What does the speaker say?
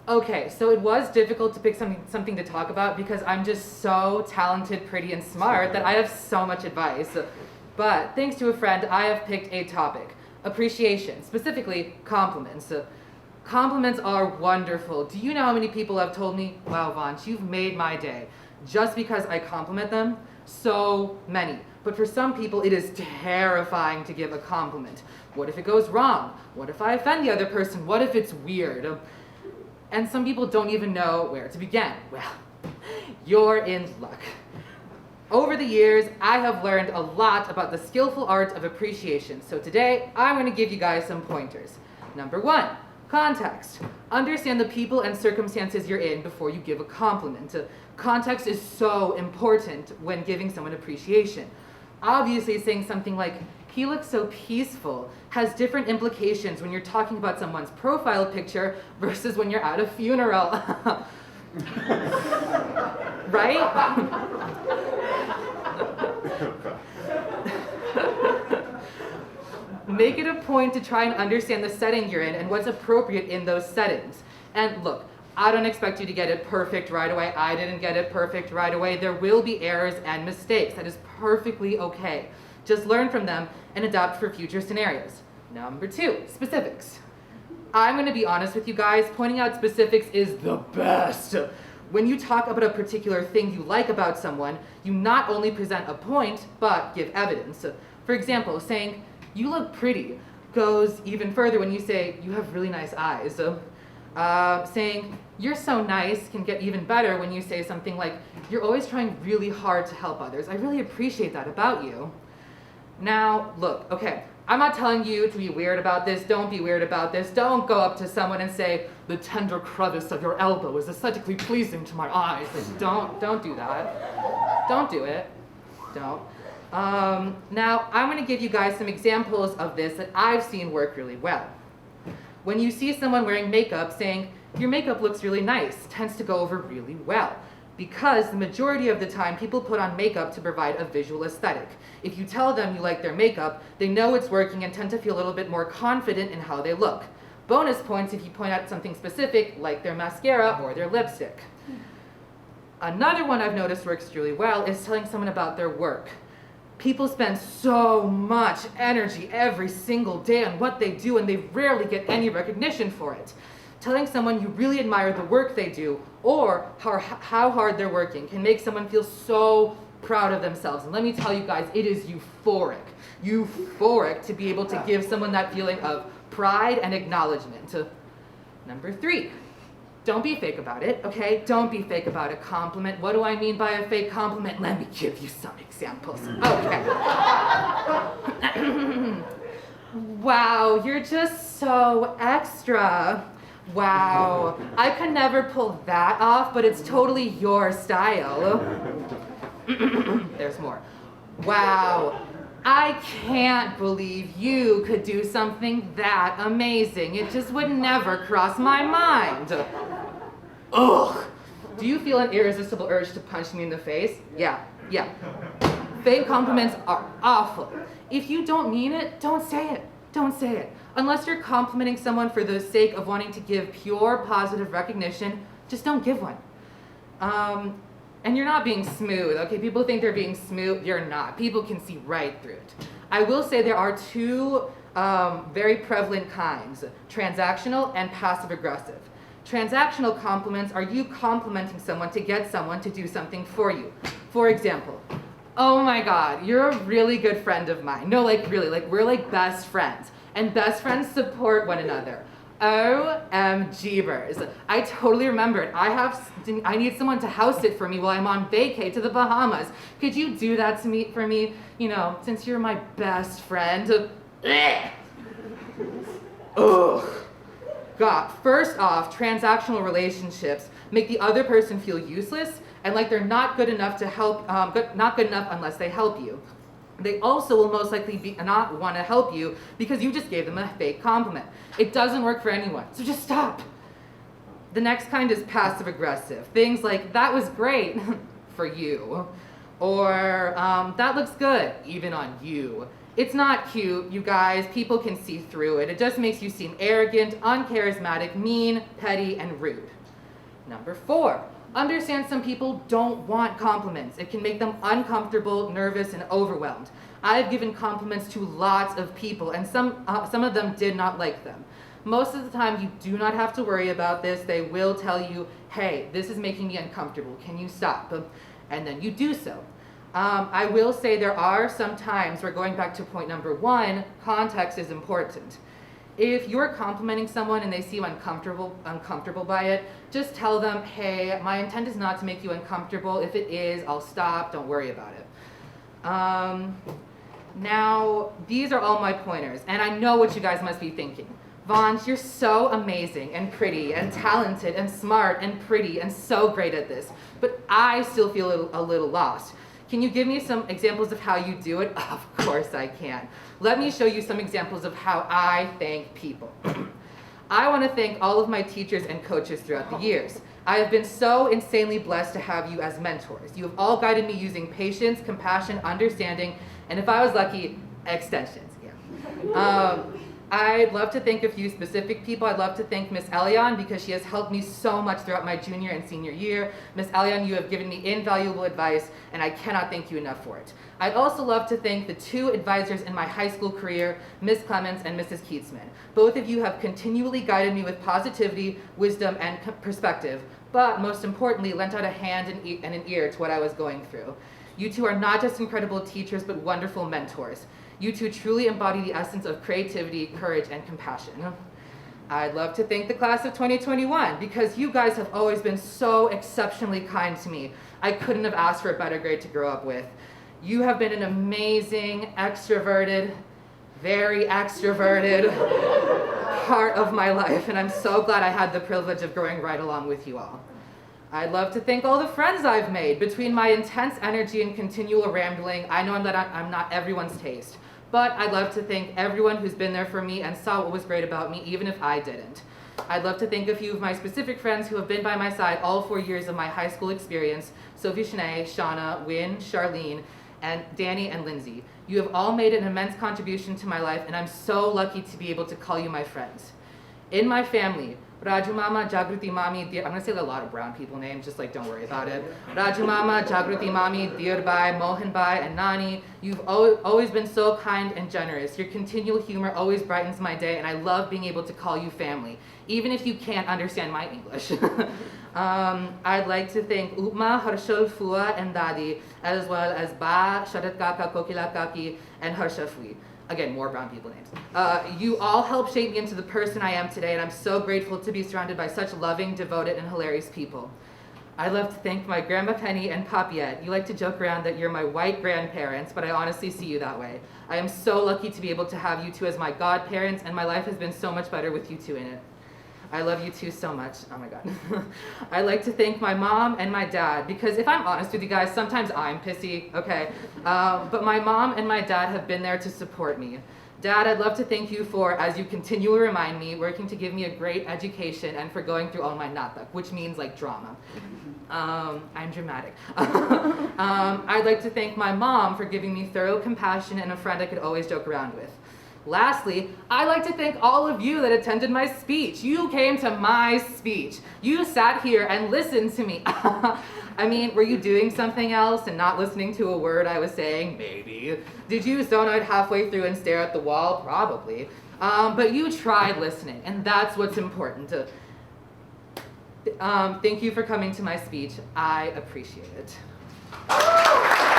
Okay, so it was difficult to pick something to talk about because I'm just so talented, pretty, and smart that I have so much advice. But thanks to a friend, I have picked a topic: appreciation, specifically compliments. Compliments are wonderful. Do you know how many people have told me, wow, Vansh, you've made my day, just because I compliment them? So many. But for some people, it is terrifying to give a compliment. What if it goes wrong? What if I offend the other person? What if it's weird? And some people don't even know where to begin. Well, you're in luck. Over the years, I have learned a lot about the skillful art of appreciation. So today, I'm going to give you guys some pointers. Number 1, context. Understand the people and circumstances you're in before you give a compliment. Context is so important when giving someone appreciation. Obviously, saying something like, "He looks so peaceful," has different implications when you're talking about someone's profile picture versus when you're at a funeral. Right? Make it a point to try and understand the setting you're in and what's appropriate in those settings. And look, I don't expect you to get it perfect right away. I didn't get it perfect right away. There will be errors and mistakes. That is perfectly okay. Just learn from them and adapt for future scenarios. Number 2, specifics. I'm going to be honest with you guys, pointing out specifics is the best. When you talk about a particular thing you like about someone, you not only present a point, but give evidence. For example, saying, "You look pretty," goes even further when you say, "You have really nice eyes." Saying, "You're so nice," can get even better when you say something like, "You're always trying really hard to help others. I really appreciate that about you." Now, look, okay, I'm not telling you to be weird about this. Don't be weird about this. Don't go up to someone and say, "The tender crevice of your elbow is aesthetically pleasing to my eyes." Don't do that. Don't do it. Don't. Now, I'm going to give you guys some examples of this that I've seen work really well. When you see someone wearing makeup, saying, "Your makeup looks really nice," tends to go over really well, because the majority of the time people put on makeup to provide a visual aesthetic. If you tell them you like their makeup, they know it's working and tend to feel a little bit more confident in how they look. Bonus points if you point out something specific, like their mascara or their lipstick. Another one I've noticed works really well is telling someone about their work. People spend so much energy every single day on what they do, and they rarely get any recognition for it. Telling someone you really admire the work they do, or how hard they're working, can make someone feel so proud of themselves. And let me tell you guys, it is euphoric. Euphoric to be able to give someone that feeling of pride and acknowledgement. Number 3. Don't be fake about it, okay? Don't be fake about a compliment. What do I mean by a fake compliment? Let me give you some examples. Okay. "Wow, you're just so extra." Wow, I could never pull that off, but it's totally your style. There's more. "Wow, I can't believe you could do something that amazing. It just would never cross my mind." Ugh. Do you feel an irresistible urge to punch me in the face? Yeah. Fake compliments are awful. If you don't mean it, don't say it. Don't say it. Unless you're complimenting someone for the sake of wanting to give pure positive recognition, just don't give one. And you're not being smooth, okay? People think they're being smooth. You're not. People can see right through it. I will say there are 2 very prevalent kinds: transactional and passive-aggressive. Transactional compliments are you complimenting someone to get someone to do something for you. For example, "Oh my God, you're a really good friend of mine." No, like really, like we're like best friends. And best friends support one another. OMGbers. I totally remembered. I need someone to house sit for me while I'm on vacay to the Bahamas. Could you do that for me? You know, since you're my best friend. Ugh. God, first off, transactional relationships make the other person feel useless and like they're not good enough to help, not good enough unless they help you. They also will most likely not want to help you because you just gave them a fake compliment. It doesn't work for anyone, so just stop. The next kind is passive-aggressive. Things like, "That was great," for you. Or, "That looks good," even on you. It's not cute, you guys. People can see through it. It just makes you seem arrogant, uncharismatic, mean, petty, and rude. Number 4, understand some people don't want compliments. It can make them uncomfortable, nervous, and overwhelmed. I've given compliments to lots of people, and some of them did not like them. Most of the time, you do not have to worry about this. They will tell you, hey, this is making me uncomfortable. Can you stop? And then you do so. I will say there are some times where, going back to point number 1, context is important. If you're complimenting someone and they seem uncomfortable by it, just tell them, hey, my intent is not to make you uncomfortable. If it is, I'll stop. Don't worry about it. Now, these are all my pointers, and I know what you guys must be thinking. Vansh, you're so amazing and pretty and talented and smart and pretty and so great at this, but I still feel a little lost. Can you give me some examples of how you do it? Of course I can. Let me show you some examples of how I thank people. I want to thank all of my teachers and coaches throughout the years. I have been so insanely blessed to have you as mentors. You have all guided me using patience, compassion, understanding, and if I was lucky, extensions. Yeah. I'd love to thank a few specific people. I'd love to thank Miss Elian because she has helped me so much throughout my junior and senior year. Miss Elian, you have given me invaluable advice, and I cannot thank you enough for it. I'd also love to thank the 2 advisors in my high school career, Miss Clements and Mrs. Keatsman. Both of you have continually guided me with positivity, wisdom, and perspective, but most importantly, lent out a hand and an ear to what I was going through. You 2 are not just incredible teachers, but wonderful mentors. You 2 truly embody the essence of creativity, courage, and compassion. I'd love to thank the class of 2021 because you guys have always been so exceptionally kind to me. I couldn't have asked for a better grade to grow up with. You have been an amazing, extroverted, very extroverted part of my life, and I'm so glad I had the privilege of growing right along with you all. I'd love to thank all the friends I've made. Between my intense energy and continual rambling, I know that I'm not everyone's taste. But I'd love to thank everyone who's been there for me and saw what was great about me, even if I didn't. I'd love to thank a few of my specific friends who have been by my side all 4 years of my high school experience: Sophie, Shanae, Shauna, Wynn, Charlene, and Danny and Lindsay. You have all made an immense contribution to my life, and I'm so lucky to be able to call you my friends. In my family, Raju Mama, Jagruti Mami, I'm going to say a lot of brown people names, just like don't worry about it. Raju Mama, Jagruti Mami, Dirbai, Mohan Bai, and Nani, you've always been so kind and generous. Your continual humor always brightens my day, and I love being able to call you family, even if you can't understand my English. I'd like to thank Upma, Harshal, Fua, and Dadi, as well as Ba, Sharat Kaka, Kokila Kaki, and Harsha Fui. Again, more brown people names. You all helped shape me into the person I am today, and I'm so grateful to be surrounded by such loving, devoted, and hilarious people. I'd love to thank my Grandma Penny and Papiette. You like to joke around that you're my white grandparents, but I honestly see you that way. I am so lucky to be able to have you 2 as my godparents, and my life has been so much better with you 2 in it. I love you 2 so much. Oh my God. I'd like to thank my mom and my dad, because if I'm honest with you guys, sometimes I'm pissy, okay? But my mom and my dad have been there to support me. Dad, I'd love to thank you for, as you continually remind me, working to give me a great education and for going through all my natak, which means like drama. I'm dramatic. I'd like to thank my mom for giving me thorough compassion and a friend I could always joke around with. Lastly, I'd like to thank all of you that attended my speech. You came to my speech. You sat here and listened to me. I mean, were you doing something else and not listening to a word I was saying? Maybe. Did you zone out halfway through and stare at the wall? Probably. But you tried listening, and that's what's important. Thank you for coming to my speech. I appreciate it.